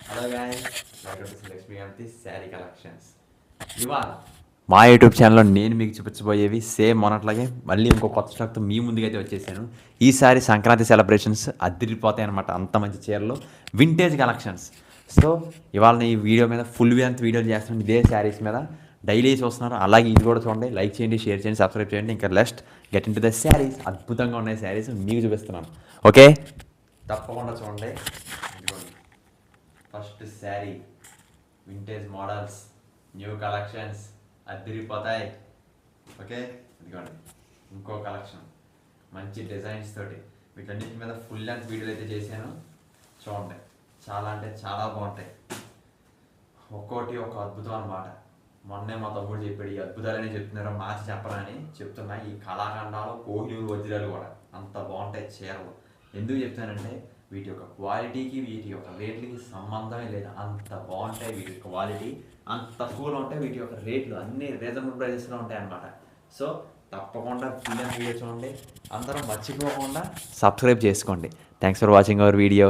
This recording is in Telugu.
Hello guys, welcome to Lakshmi Ganapati sari collections. ఇవాళ మా యూట్యూబ్ ఛానల్లో నేను మీకు చూపించబోయేవి సేమ్ మొన్నట్లాగే మళ్ళీ ఇంకో కొత్త స్టాక్తో మీ ముందుకైతే వచ్చేసాను. ఈసారి సంక్రాంతి సెలబ్రేషన్స్ అదిరిపోతాయి అనమాట. అంత మంచి చీరలు, వింటేజ్ కలెక్షన్స్. సో ఇవాళ ఈ వీడియో మీద ఫుల్ అంత వీడియోలు చేస్తున్నాను ఇదే శారీస్ మీద. డైలీ చూస్తున్నారు, అలాగే ఇది కూడా చూడండి, లైక్ చేయండి, షేర్ చేయండి, సబ్స్క్రైబ్ చేయండి. ఇంకా లెస్ట్ get into the saris. అద్భుతంగా ఉన్నాయి శారీస్, మీకు చూపిస్తున్నాను. ఓకే, తప్పకుండా చూడండి. ఇదిగోండి first sari, vintage models, new collections అదిరిపోతాయి. ఓకే, ఇదిగోండి ఇంకో కలెక్షన్ మంచి డిజైన్స్ తోటి. వీటన్నిటి మీద ఫుల్ లెంత్ వీడియోలు అయితే చేశాను, చూడండి. చాలా అంటే చాలా బాగుంటాయి, ఒక్కోటి ఒక అద్భుతం అనమాట. మొన్నే మా తమ్ముడు చెప్పాడు, ఈ అద్భుతాలనే చెప్తున్నారు, మార్చి చెప్పరని చెప్తున్నా. ఈ కళాఖండాలు, కోహినూరు వజ్రాలు కూడా అంత బాగుంటాయి చీరలు. ఎందుకు చెప్తానంటే వీటి యొక్క క్వాలిటీకి వీటి యొక్క రేట్లకి సంబంధమే లేదు, అంత బాగుంటాయి. వీటి క్వాలిటీ అంత తక్కువలో ఉంటాయి, వీటి యొక్క రేట్లు అన్ని రీజనబుల్ ప్రైజెస్లో ఉంటాయి అన్నమాట. సో తప్పకుండా వీడియో చూడండి, అందరం మర్చిపోకుండా సబ్స్క్రైబ్ చేసుకోండి. Thanks for watching our video.